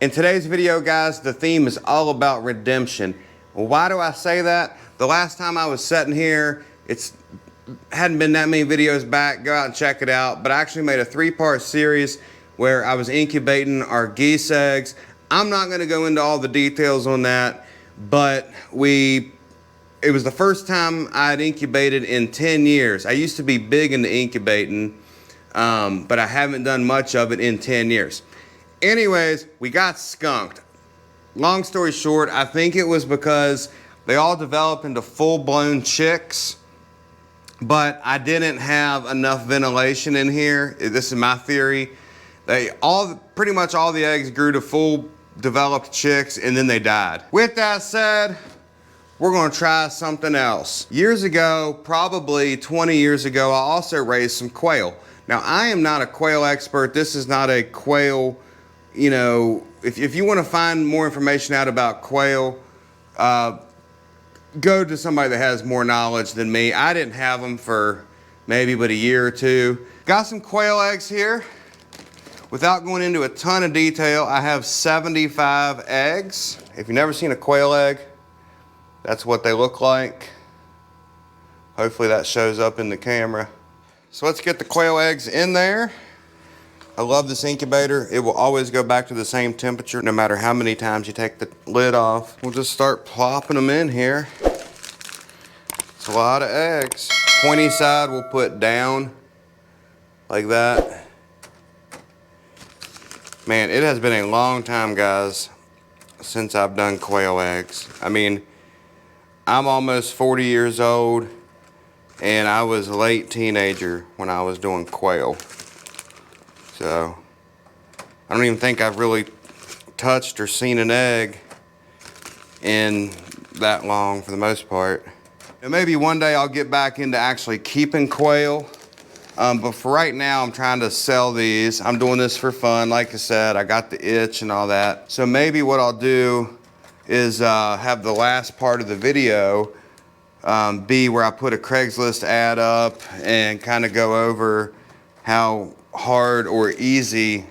In today's video, guys, the theme is all about redemption. Well, why do I say that? The last time I was sitting here, hadn't been that many videos back. Go out and check it out. But I actually made a 3-part series where I was incubating our geese eggs. I'm not going to go into all the details on that, but it was the first time I had incubated in 10 years. I used to be big into incubating, but I haven't done much of it in 10 years. Anyways, we got skunked. Long story short, I think it was because they all developed into full-blown chicks, but I didn't have enough ventilation in here. This is my theory. Pretty much all the eggs grew to full developed chicks and then they died. With that said, we're gonna try something else. Years ago, probably 20 years ago, I also raised some quail. Now, I am not a quail expert. This is not a quail, you know, if you want to find more information out about quail, go to somebody that has more knowledge than me. I didn't have them for maybe but a year or two. Got some quail eggs here. Without going into a ton of detail, I have 75 eggs. If you've never seen a quail egg, that's what they look like. Hopefully that shows up in the camera. So let's get the quail eggs in there. I love this incubator. It will always go back to the same temperature no matter how many times you take the lid off. We'll just start plopping them in here. It's a lot of eggs. Pointy side we'll put down like that. Man, it has been a long time, guys, since I've done quail eggs. I mean, I'm almost 40 years old and I was a late teenager when I was doing quail. So, I don't even think I've really touched or seen an egg in that long for the most part. And maybe one day I'll get back into actually keeping quail. But for right now, I'm trying to sell these. I'm doing this for fun. Like I said, I got the itch and all that. So maybe what I'll do is have the last part of the video be where I put a Craigslist ad up and kind of go over how hard or easy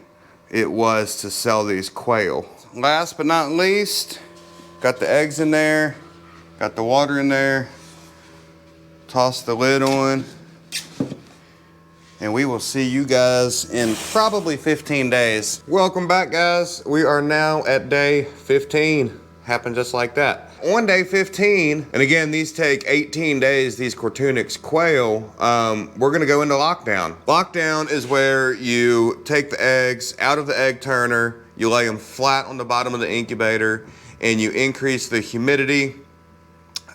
it was to sell these quail. Last but not least, got the eggs in there, got the water in there, toss the lid on, and we will see you guys in probably 15 days. Welcome back, guys. We are now at day 15. Happened just like that. On day 15, and again, these take 18 days, these Coturnix quail, we're gonna go into lockdown. Lockdown is where you take the eggs out of the egg turner, you lay them flat on the bottom of the incubator, and you increase the humidity,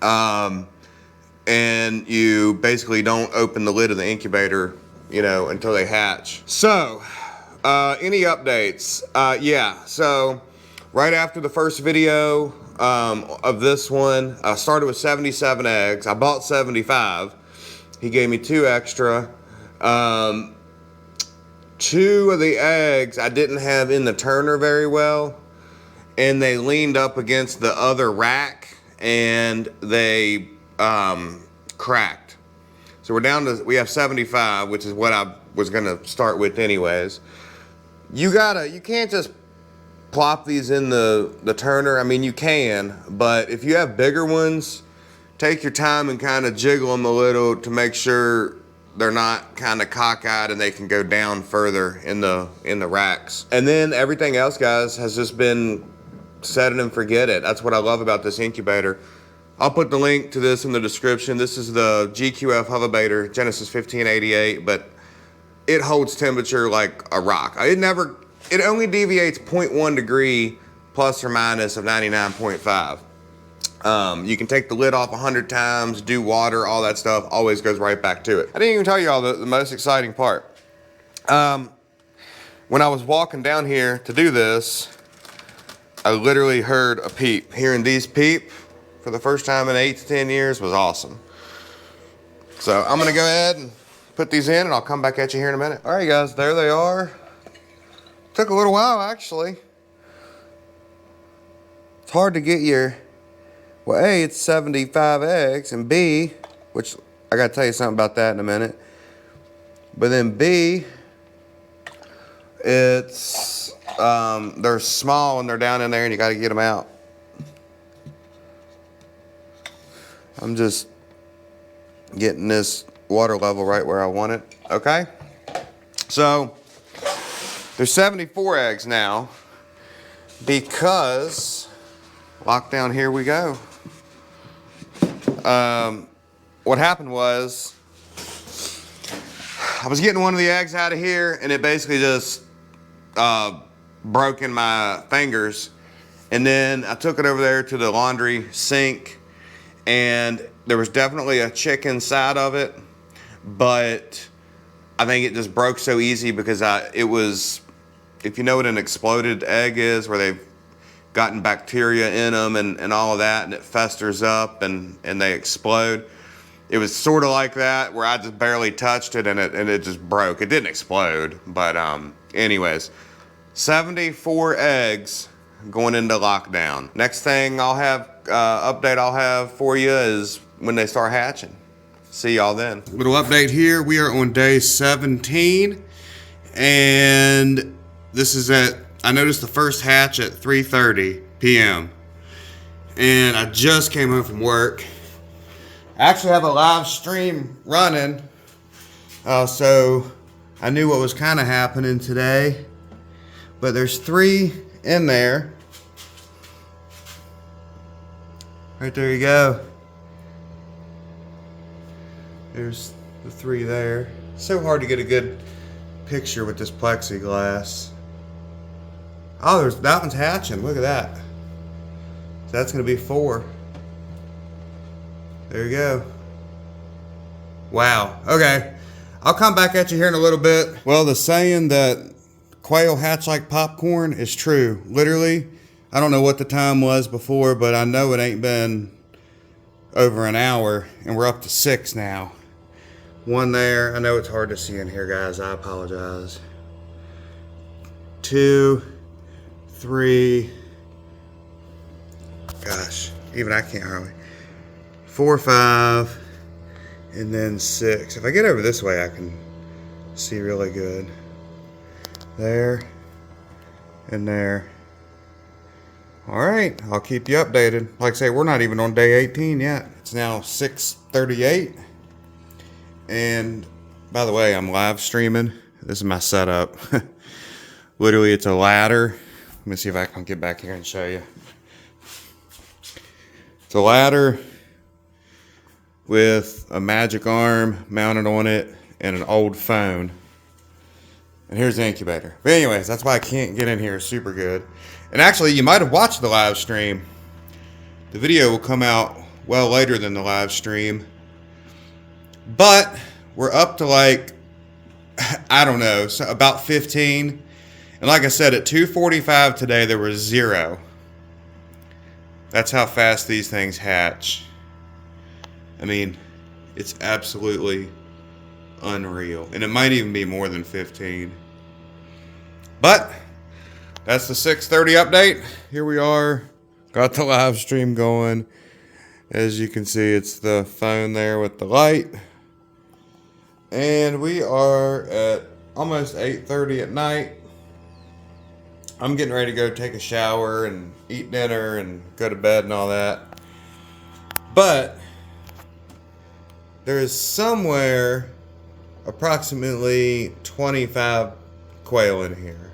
and you basically don't open the lid of the incubator, you know, until they hatch. So, any updates? Yeah, so right after the first video of this one, I started with 77 eggs. I bought 75. He gave me 2 extra. 2 of the eggs I didn't have in the turner very well, and they leaned up against the other rack and they cracked. So we have 75, which is what I was gonna start with anyways. You can't just plop these in the turner. I mean, you can, but if you have bigger ones, take your time and kind of jiggle them a little to make sure they're not kind of cockeyed and they can go down further in the racks. And then everything else, guys, has just been set it and forget it. That's what I love about this incubator. I'll put the link to this in the description. This is the GQF Hova-Bator Genesis 1588, but it holds temperature like a rock. It only deviates 0.1 degree plus or minus of 99.5. You can take the lid off 100 times, do water, all that stuff, always goes right back to it. I didn't even tell you all the most exciting part. When I was walking down here to do this, I literally heard a peep. Hearing these peep for the first time in 8 to 10 years was awesome. So I'm gonna go ahead and put these in and I'll come back at you here in a minute. All right, guys, there they are. Took a little while, actually. It's hard to get well, A, it's 75 eggs, and B, which I gotta tell you something about that in a minute. But then B, it's they're small and they're down in there and you got to get them out. I'm just getting this water level right where I want it. Okay. So there's 74 eggs now because lockdown, here we go. What happened was I was getting one of the eggs out of here and it basically just broke in my fingers. And then I took it over there to the laundry sink and there was definitely a chick inside of it, but I think it just broke so easy because it was, if you know what an exploded egg is, where they've gotten bacteria in them and all of that, and it festers up and they explode. It was sort of like that, where I just barely touched it and it just broke. It didn't explode, but anyways, 74 eggs going into lockdown. Next thing I'll have, update I'll have for you is when they start hatching. See y'all then. Little update here. We are on day 17 and this is I noticed the first hatch at 3:30 p.m. and I just came home from work. I actually have a live stream running, so I knew what was kind of happening today, but there's 3 in there. Right there you go. There's the 3 there. So hard to get a good picture with this plexiglass. Oh, that one's hatching. Look at that. So that's going to be 4. There you go. Wow. Okay. I'll come back at you here in a little bit. Well, the saying that quail hatch like popcorn is true. Literally, I don't know what the time was before, but I know it ain't been over an hour, and we're up to 6 now. 1 there. I know it's hard to see in here, guys. I apologize. 2, 3. Gosh, even I can't hardly. 4, 5, and then 6. If I get over this way, I can see really good. There and there. All right, I'll keep you updated. Like I say, we're not even on day 18 yet. It's now 6:38. And by the way, I'm live streaming. This is my setup. Literally, it's a ladder. Let me see if I can get back here and show you. It's a ladder with a magic arm mounted on it and an old phone. And here's the incubator. But anyways, that's why I can't get in here super good. And actually, you might have watched the live stream. The video will come out well later than the live stream. But we're up to like, I don't know, so about 15. And like I said, at 2:45 today, there was 0. That's how fast these things hatch. I mean, it's absolutely unreal. And it might even be more than 15. But that's the 6:30 update. Here we are. Got the live stream going. As you can see, it's the phone there with the light. And we are at almost 8:30 at night. I'm getting ready to go take a shower and eat dinner and go to bed and all that. But there is somewhere approximately 25 quail in here.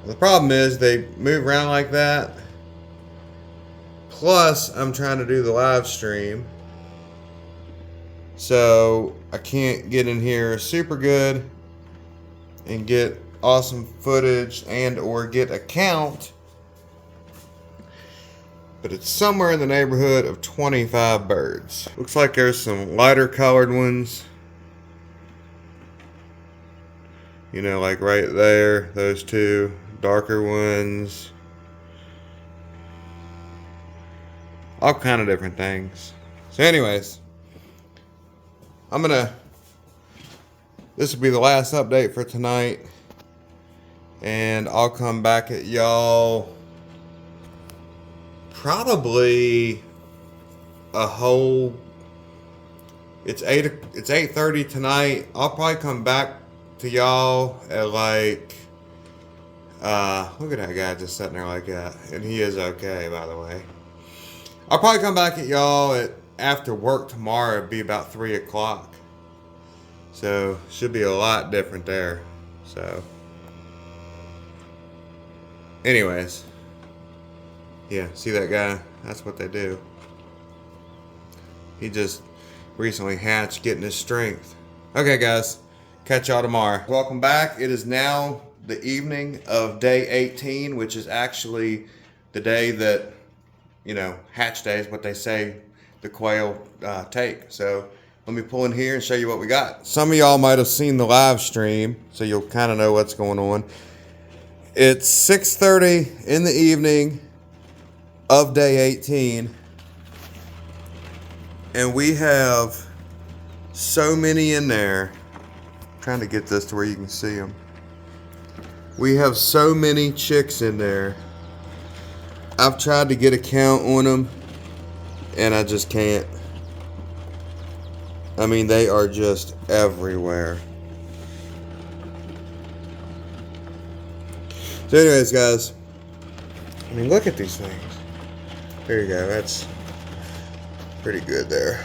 The problem is they move around like that. Plus, I'm trying to do the live stream. So I can't get in here super good and get awesome footage and or get a count. But it's somewhere in the neighborhood of 25 birds. Looks like there's some lighter colored ones. You know, like right there, those 2 darker ones. All kind of different things. So anyways, this will be the last update for tonight. And I'll come back at y'all probably a whole, it's 8:30 tonight. I'll probably come back to y'all at like, look at that guy just sitting there like that. And he is okay, by the way. I'll probably come back at y'all at after work tomorrow. It'd be about 3 o'clock. So, should be a lot different there. So, anyways. Yeah, see that guy? That's what they do. He just recently hatched, getting his strength. Okay, guys. Catch y'all tomorrow. Welcome back. It is now the evening of day 18, which is actually the day that, you know, hatch day is what they say the quail take. So let me pull in here and show you what we got. Some of y'all might have seen the live stream, so you'll kind of know what's going on. It's 6:30 in the evening of day 18, and we have so many in there. I'm trying to get this to where you can see them. We have so many chicks in there. I've tried to get a count on them, and I just can't. I mean, they are just everywhere. So anyways, guys, I mean, look at these things. There you go. That's pretty good there.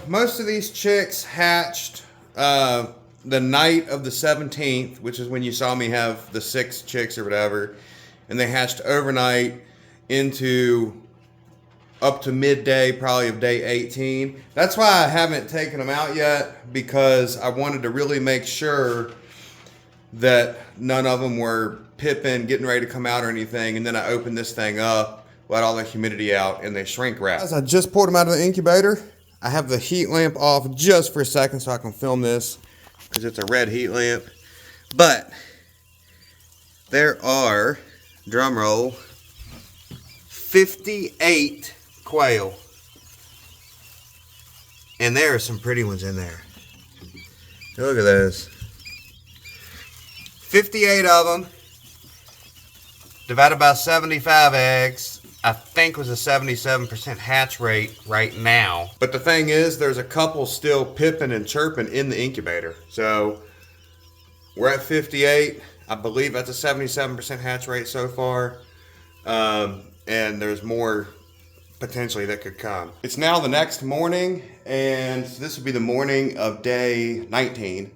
Most of these chicks hatched the night of the 17th, which is when you saw me have the 6 chicks or whatever. And they hatched overnight into up to midday, probably of day 18. That's why I haven't taken them out yet, because I wanted to really make sure that none of them were pipping, getting ready to come out or anything. And then I opened this thing up, let all the humidity out, and they shrink wrap. As I just pulled them out of the incubator, I have the heat lamp off just for a second so I can film this, because it's a red heat lamp. But there are, drum roll, 58 quail. And there are some pretty ones in there. Look at those. 58 of them, divided by 75 eggs, I think was a 77% hatch rate right now. But the thing is, there's a couple still pipping and chirping in the incubator. So we're at 58. I believe that's a 77% hatch rate so far. And there's more potentially that could come. It's now the next morning, and this would be the morning of day 19.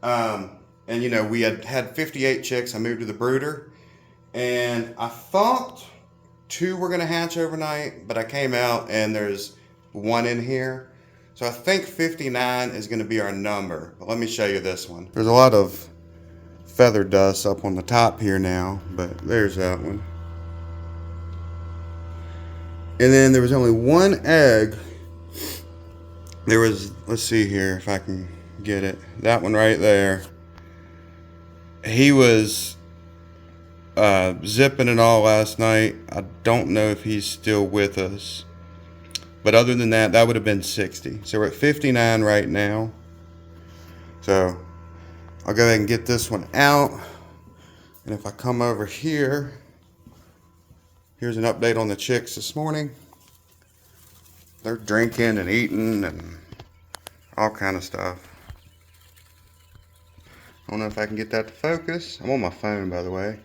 And you know, we had 58 chicks. I moved to the brooder, and I thought 2 were gonna hatch overnight, but I came out and there's 1 in here. So I think 59 is gonna be our number. But let me show you this one. There's a lot of feather dust up on the top here now, but there's that one. And then there was only 1 egg. There was, let's see here if I can get it. That one right there. He was zipping it all last night. I don't know if he's still with us. But other than that, that would have been 60. So we're at 59 right now. So I'll go ahead and get this one out. And if I come over here, here's an update on the chicks this morning. They're drinking and eating and all kind of stuff. I don't know if I can get that to focus. I'm on my phone, by the way.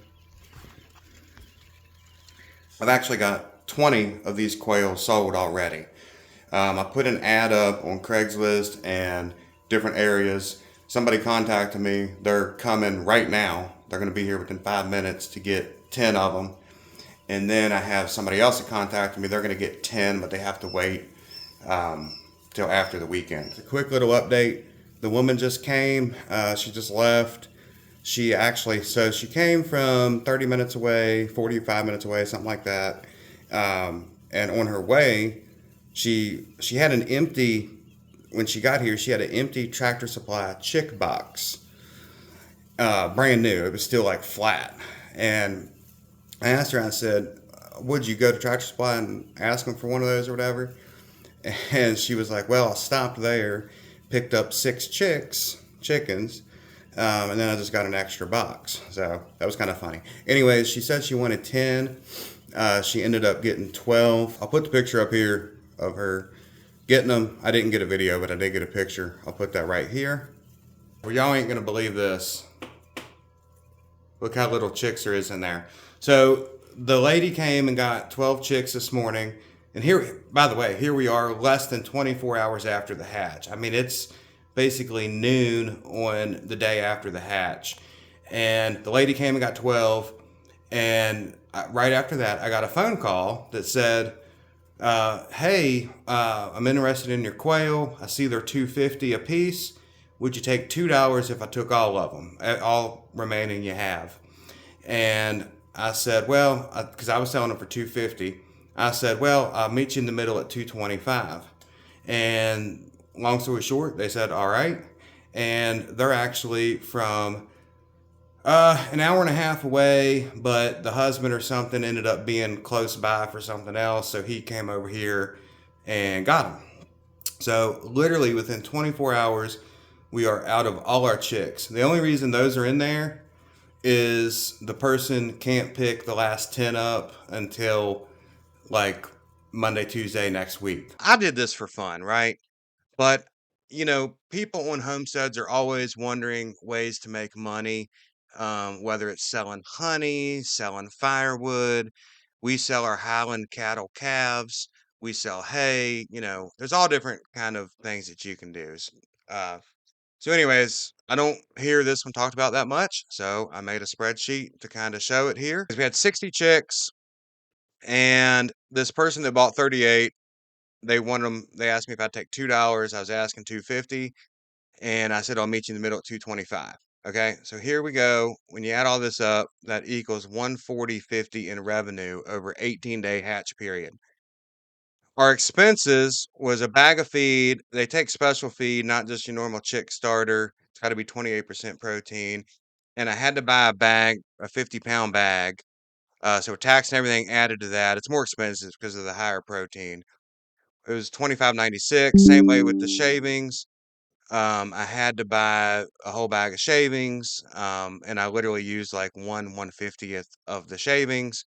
I've actually got 20 of these quail sold already. I put an ad up on Craigslist and different areas. Somebody contacted me. They're coming right now. They're going to be here within 5 minutes to get 10 of them. And then I have somebody else that contacted me. They're going to get 10, but they have to wait till after the weekend. It's a quick little update. The woman just came. She just left. She came from 30 minutes away, 45 minutes away, something like that. And on her way, she had an empty, when she got here, she had an empty Tractor Supply chick box. Brand new. It was still like flat. And I asked her, I said, would you go to Tractor Supply and ask them for one of those or whatever? And she was like, well, I stopped there, picked up 6 chickens, and then I just got an extra box. So that was kind of funny. Anyways, she said she wanted 10. She ended up getting 12. I'll put the picture up here of her getting them. I didn't get a video, but I did get a picture. I'll put that right here. Well, y'all ain't gonna believe this. Look how little chicks there is in there. So the lady came and got 12 chicks this morning. And here, by the way, here we are less than 24 hours after the hatch. I mean, it's basically noon on the day after the hatch. And the lady came and got 12. And right after that, I got a phone call that said, hey, I'm interested in your quail. I see they're $2.50 a piece. Would you take $2 if I took all of them, all remaining you have? And I said, well, because I was selling them for $2.50. I said, well, I'll meet you in the middle at $2.25. And long story short, they said, all right. And they're actually from an hour and a half away, but the husband or something ended up being close by for something else, so he came over here and got them. So literally within 24 hours, we are out of all our chicks. The only reason those are in there is the person can't pick the last 10 up until like Monday, Tuesday next week. I did this for fun, right? But, people on homesteads are always wondering ways to make money, whether it's selling honey, selling firewood. We sell our Highland cattle calves. We sell hay. There's all different kind of things that you can do. Uh, so anyways, I don't hear this one talked about that much. So I made a spreadsheet to kind of show it here. We had 60 chicks, and this person that bought 38, they asked me if I'd take $2. I was asking 250, and I said I'll meet you in the middle at 225. Okay, so here we go. When you add all this up, that equals 140.50 in revenue over 18-day hatch period. Our expenses was a bag of feed. They take special feed, not just your normal chick starter. It's got to be 28% protein. And I had to buy a bag, a 50-pound bag. So tax and everything added to that. It's more expensive because of the higher protein. It was $25.96. Same way with the shavings. I had to buy a whole bag of shavings, and I literally used like 1/150th of the shavings.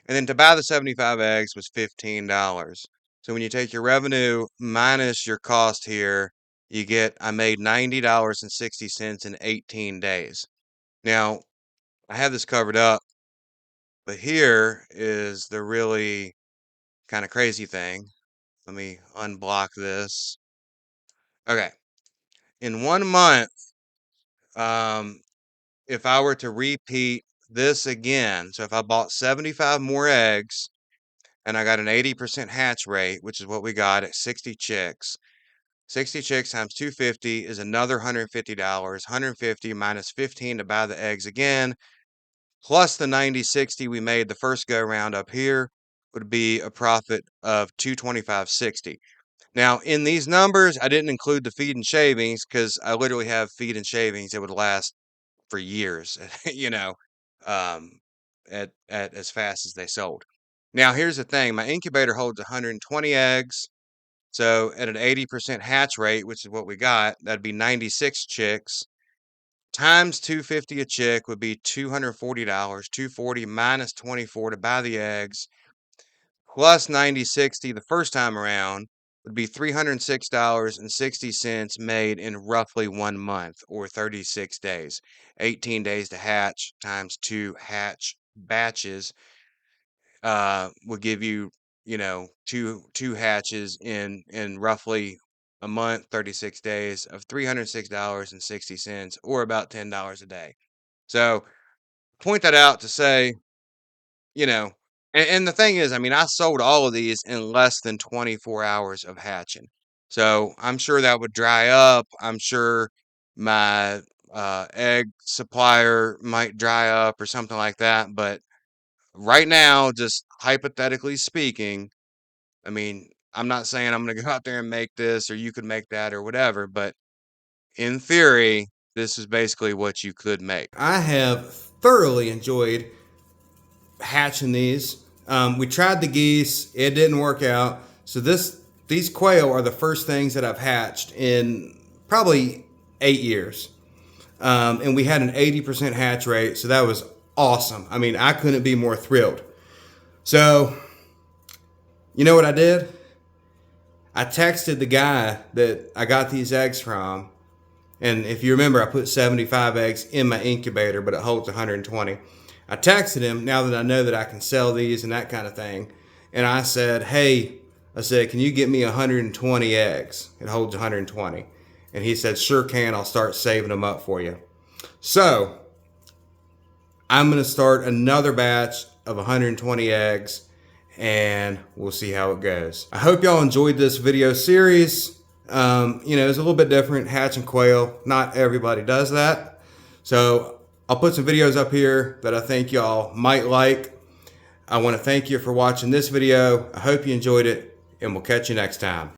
And then to buy the 75 eggs was $15. So when you take your revenue minus your cost here, I made $90.60 in 18 days. Now, I have this covered up, but here is the really kind of crazy thing. Let me unblock this. Okay. In 1 month, um, if I were to repeat this again, so if I bought 75 more eggs and I got an 80% hatch rate, which is what we got at 60 chicks, 60 chicks times 250 is another $150. 150 minus 15 to buy the eggs again, plus the 90.60 we made the first go round up here would be a profit of 225.60. Now, in these numbers, I didn't include the feed and shavings because I literally have feed and shavings that would last for years, um, at as fast as they sold. Now, here's the thing. My incubator holds 120 eggs. So at an 80% hatch rate, which is what we got, that'd be 96 chicks. Times 250 a chick would be $240. 240 minus 24 to buy the eggs, plus 90.60 the first time around would be $306.60 made in roughly 1 month or 36 days. 18 days to hatch times 2 hatch batches would give you, two hatches in roughly a month, 36 days of $306.60 or about $10 a day. So point that out to say, you know, and the thing is, I mean, I sold all of these in less than 24 hours of hatching. So I'm sure that would dry up. I'm sure my egg supplier might dry up or something like that. But right now, just hypothetically speaking, I mean, I'm not saying I'm going to go out there and make this or you could make that or whatever, but in theory, this is basically what you could make. I have thoroughly enjoyed hatching these. We tried the geese, it didn't work out. So these quail are the first things that I've hatched in probably 8 years. And we had an 80% hatch rate, so that was awesome. I mean, I couldn't be more thrilled. So, you know what I did? I texted the guy that I got these eggs from, And if you remember, I put 75 eggs in my incubator, but it holds 120. I texted him now that I know that I can sell these and that kind of thing. And I said, hey, I said, can you get me 120 eggs? It holds 120. And he said, sure can. I'll start saving them up for you. So I'm going to start another batch of 120 eggs and we'll see how it goes. I hope y'all enjoyed this video series. You know, it's a little bit different, hatching quail. Not everybody does that. So I'll put some videos up here that I think y'all might like. I want to thank you for watching this video. I hope you enjoyed it, and we'll catch you next time.